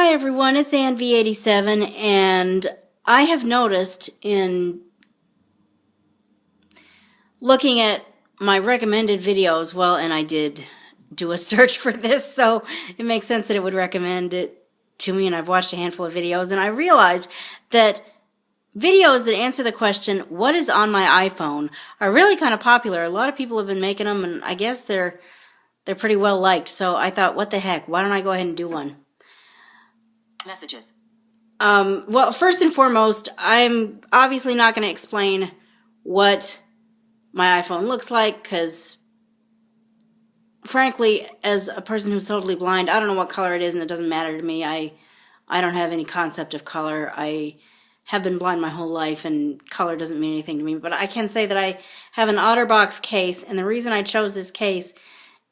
Hi everyone, it's AnnV87, and I have noticed in looking at my recommended videos, well, and I did do a search for this, so it makes sense that it would recommend it to me, and I've watched a handful of videos, and I realized that videos that answer the question, what is on my iPhone, are really kind of popular. A lot of people have been making them, and I guess they're pretty well liked, so I thought, what the heck, why don't I go ahead and do one? Messages. Well, first and foremost, I'm obviously not going to explain what my iPhone looks like, because frankly, as a person who's totally blind, I don't know what color it is, and it doesn't matter to me. I don't have any concept of color. I have been blind my whole life, and color doesn't mean anything to me. But I can say that I have an OtterBox case, and the reason I chose this case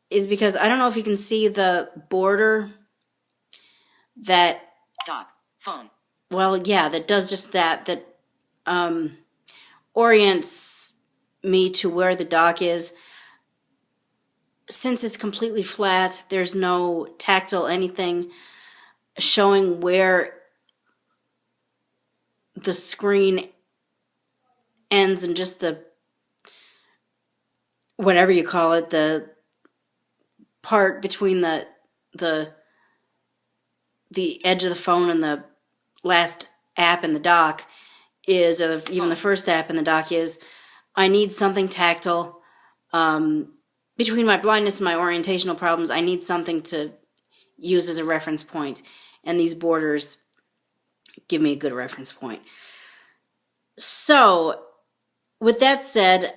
is because I don't know if you can see the border that... Dock. Phone. Well, yeah, that does just that orients me to where the dock is. Since it's completely flat, there's no tactile anything showing where the screen ends and just the, whatever you call it, the part between the edge of the phone and the last app in the dock is, or even the first app in the dock is. I need something tactile. Between my blindness and my orientational problems, I need something to use as a reference point, and these borders give me a good reference point. So, with that said,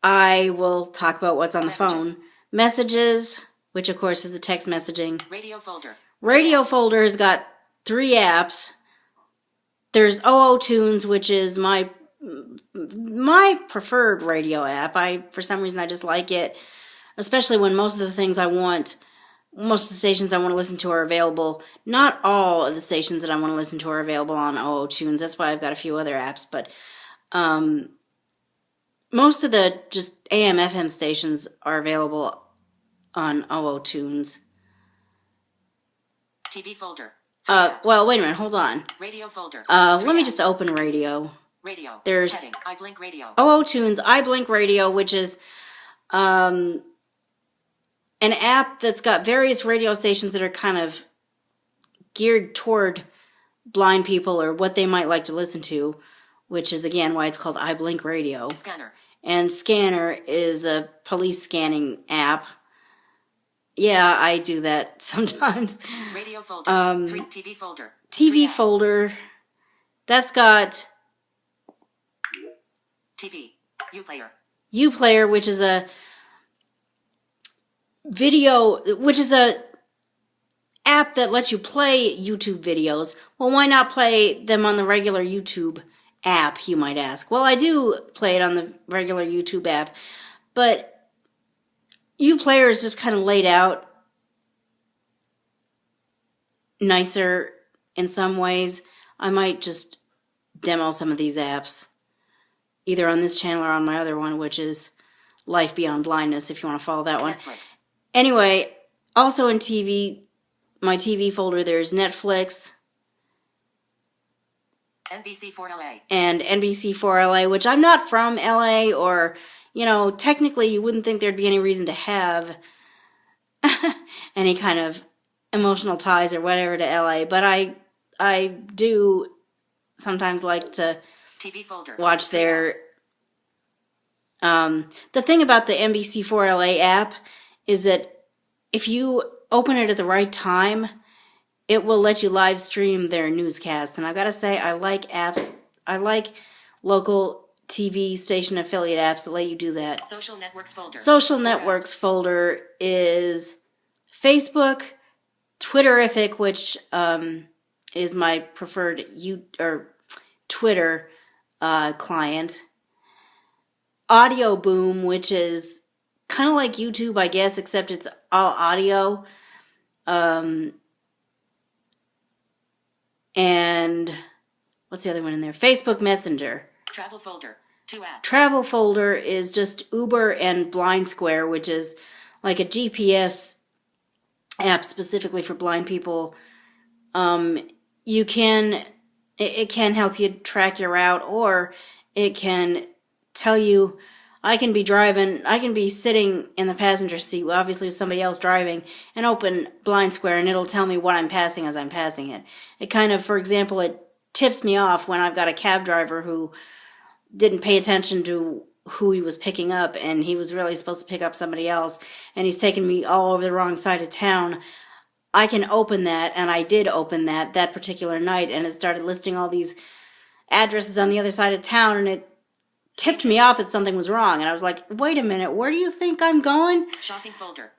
I will talk about what's on the phone. Messages, which of course is the text messaging. Radio folder. Radio folder has got 3 apps. There's OO Tunes, which is my preferred radio app. For some reason, I just like it, especially when most of the stations I want to listen to are available. Not all of the stations that I want to listen to are available on OO Tunes. That's why I've got a few other apps, but most of the just AM, FM stations are available on OO Tunes. TV folder. Well, wait a minute, hold on. Radio folder. Let me just open radio. Radio. There's heading. iBlink radio. OO Tunes, iBlink Radio, which is an app that's got various radio stations that are kind of geared toward blind people or what they might like to listen to, which is, again, why it's called iBlink Radio. Scanner. And Scanner is a police scanning app. Yeah, I do that sometimes. Radio folder. TV folder. TV folder. That's got TV. Uplayer. Uplayer, which is a app that lets you play YouTube videos. Well, why not play them on the regular YouTube app, you might ask? Well, I do play it on the regular YouTube app, but Uplayer is just kind of laid out nicer in some ways. I might just demo some of these apps, either on this channel or on my other one, which is Life Beyond Blindness, if you want to follow that one. Netflix. Anyway, also in TV, my TV folder, there's Netflix, NBC4LA. And NBC4LA, which I'm not from LA, or, technically you wouldn't think there'd be any reason to have any kind of emotional ties or whatever to LA, but I do sometimes like to TV folder. watch their... the thing about the NBC4LA app is that if you open it at the right time, it will let you live stream their newscasts. And I've got to say, I like apps. I like local TV station affiliate apps that let you do that. Social networks folder. Social networks folder is Facebook, Twitterific, which is my preferred Twitter client. Audio Boom, which is kind of like YouTube, I guess, except it's all audio. And what's the other one in there? Facebook Messenger. Travel folder. 2 apps. Travel folder is just Uber and Blind Square, which is like a GPS app specifically for blind people, you can, it can help you track your route, or it can tell you, I can be sitting in the passenger seat, obviously with somebody else driving, and open Blind Square, and it'll tell me what I'm passing as I'm passing it. It kind of, for example, it tips me off when I've got a cab driver who didn't pay attention to who he was picking up, and he was really supposed to pick up somebody else, and he's taking me all over the wrong side of town. I can open that, and I did open that particular night, and it started listing all these addresses on the other side of town, and it tipped me off that something was wrong. And I was like, wait a minute, where do you think I'm going? Shopping folder.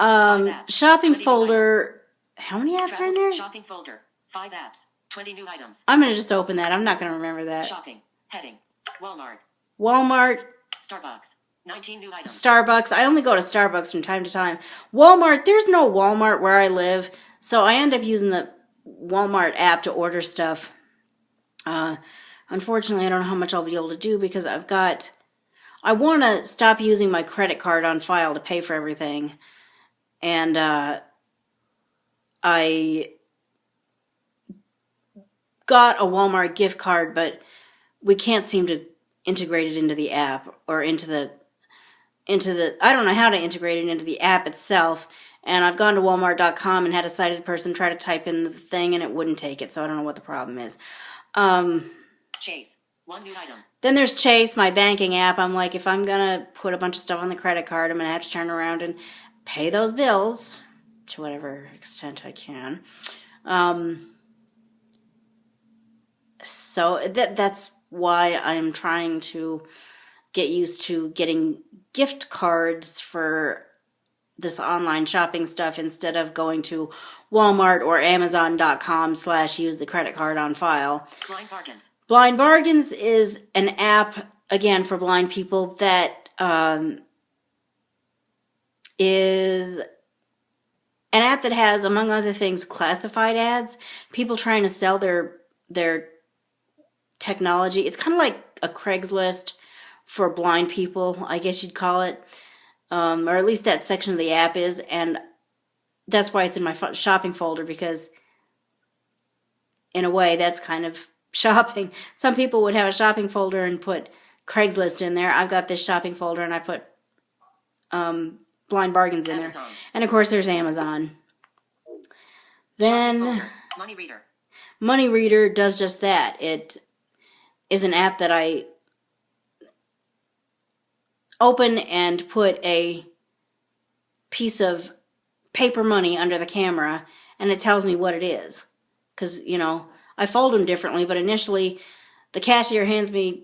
Shopping folder. How many apps are in there? Shopping folder. 5 apps. 20 new items. I'm going to just open that. I'm not going to remember that. Shopping. Heading. Walmart. Starbucks. 19 new items. Starbucks. I only go to Starbucks from time to time. Walmart. There's no Walmart where I live, so I end up using the Walmart app to order stuff. Unfortunately, I don't know how much I'll be able to do because I want to stop using my credit card on file to pay for everything. And I got a Walmart gift card, but we can't seem to integrate it into the app or into the I don't know how to integrate it into the app itself. And I've gone to Walmart.com and had a sighted person try to type in the thing, and it wouldn't take it, so I don't know what the problem is. Chase. 1 new item. Then there's Chase, my banking app. I'm like, if I'm going to put a bunch of stuff on the credit card, I'm going to have to turn around and pay those bills to whatever extent I can. So that's why I'm trying to get used to getting gift cards for this online shopping stuff instead of going to Walmart or Amazon.com/use the credit card on file. Blind Bargains. Blind Bargains is an app, again, for blind people that is an app that has, among other things, classified ads. People trying to sell their technology. It's kind of like a Craigslist for blind people, I guess you'd call it. Or at least that section of the app is. And that's why it's in my shopping folder, because in a way that's kind of shopping. Some people would have a shopping folder and put Craigslist in there. I've got this shopping folder and I put Blind Bargains in Amazon. there. And of course there's Amazon. Then Money Reader. Money Reader does just that. It is an app that I open and put a piece of paper money under the camera, and it tells me what it is. Because, I fold them differently, but initially the cashier hands me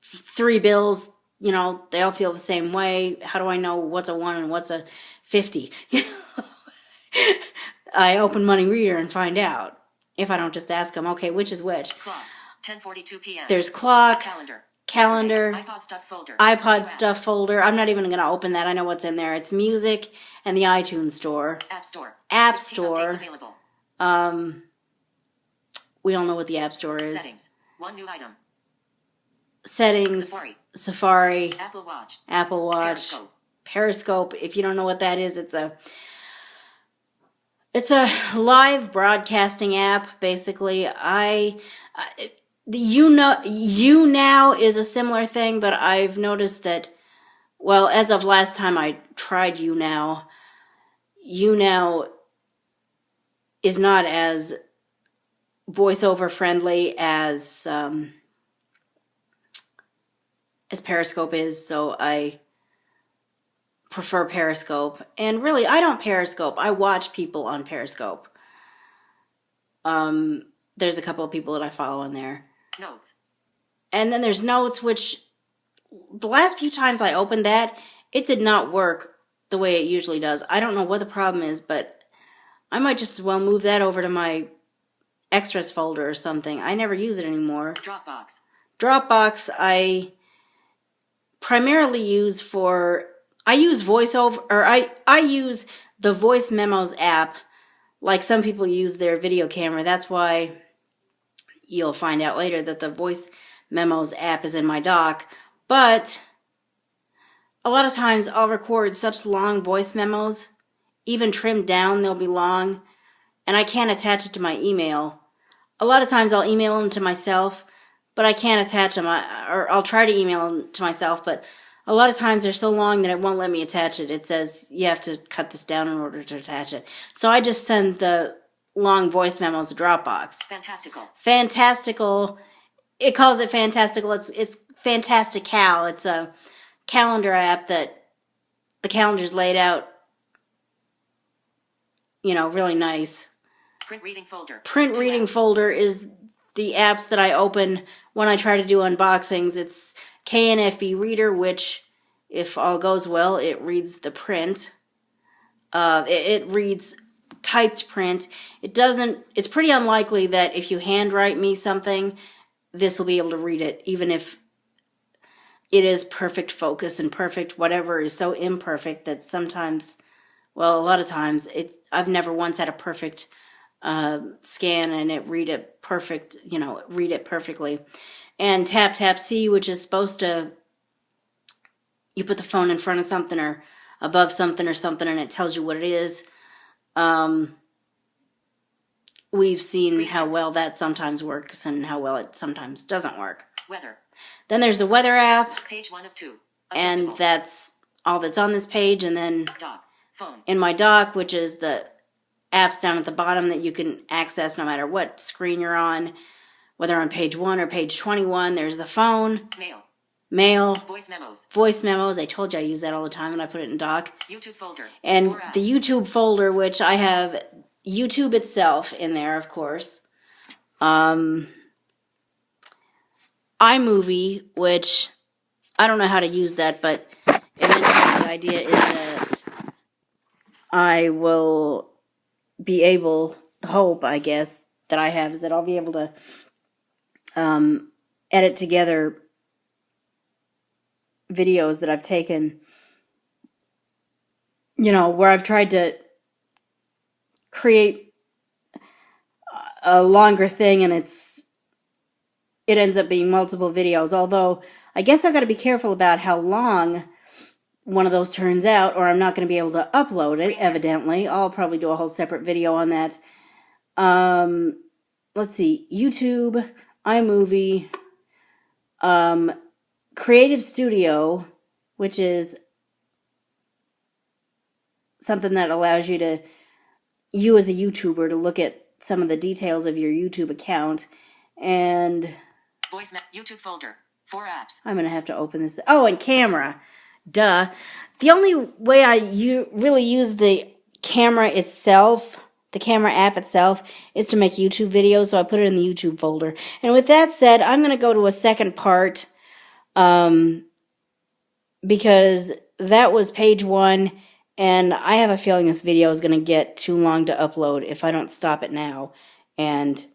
3 bills. They all feel the same way. How do I know what's a 1 and what's a 50? I open Money Reader and find out. If I don't just ask them, okay, which is which? Clock. 10:42 p.m. There's clock. Calendar. iPod stuff folder. I'm not even going to open that. I know what's in there. It's music and the iTunes store. App Store. We all know what the App Store is. Settings. 1 new item. Settings. Safari. Apple Watch. Periscope. If you don't know what that is, it's a live broadcasting app, basically. YouNow is a similar thing, but I've noticed that, well, as of last time I tried YouNow is not as voiceover friendly as Periscope is, so I prefer Periscope. And really, I don't Periscope. I watch people on Periscope. There's a couple of people that I follow in there. Notes. And then there's Notes, which the last few times I opened that, it did not work the way it usually does. I don't know what the problem is, but I might just as well move that over to my extras folder or something. I never use it anymore. Dropbox I primarily use I use voiceover, or I use the Voice Memos app like some people use their video camera. That's why you'll find out later that the Voice Memos app is in my dock. But a lot of times I'll record such long voice memos, even trimmed down, they'll be long, and I can't attach it to my email. A lot of times I'll email them to myself, but I can't attach them, or I'll try to email them to myself, but a lot of times they're so long that it won't let me attach it. It says you have to cut this down in order to attach it. So I just send the long voice memos to Dropbox. Fantastical. It calls it Fantastical. It's Fantastical. It's a calendar app that the calendar's laid out, really nice. Print reading folder. Print reading folder is the apps that I open when I try to do unboxings. It's KNFB Reader, which, if all goes well, it reads the print. It reads typed print. It's pretty unlikely that if you handwrite me something, this will be able to read it, even if it is perfect focus and perfect whatever is so imperfect that sometimes, well, a lot of times, I've never once had a perfect scan and it read it perfectly. And Tap Tap See, which is supposed to, you put the phone in front of something or above something or something and it tells you what it is. We've seen how well that sometimes works and how well it sometimes doesn't work. Weather. Then there's the weather app. Page 1 of 2. And that's all that's on this page. And then Dock. Phone. In my dock, which is the apps down at the bottom that you can access no matter what screen you're on, whether on page 1 or page 21, there's the phone. Mail. Voice memos. I told you I use that all the time when I put it in dock. YouTube folder. And the YouTube folder, which I have YouTube itself in there, of course. iMovie, which I don't know how to use that, but eventually the idea is that I will be able, the hope, I guess, that I have is that I'll be able to edit together videos that I've taken, where I've tried to create a longer thing and it ends up being multiple videos. Although I guess I've got to be careful about how long one of those turns out, or I'm not going to be able to upload it, evidently. I'll probably do a whole separate video on that. Let's see, YouTube, iMovie, Creative Studio, which is something that allows you as a YouTuber to look at some of the details of your YouTube account. And YouTube folder, 4 apps. I'm going to have to open this. Oh, and camera. Duh. The only way I really use the camera itself, the camera app itself, is to make YouTube videos, so I put it in the YouTube folder. And with that said, I'm going to go to a second part, because that was page 1, and I have a feeling this video is going to get too long to upload if I don't stop it now and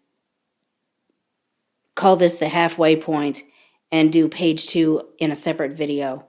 call this the halfway point and do page 2 in a separate video.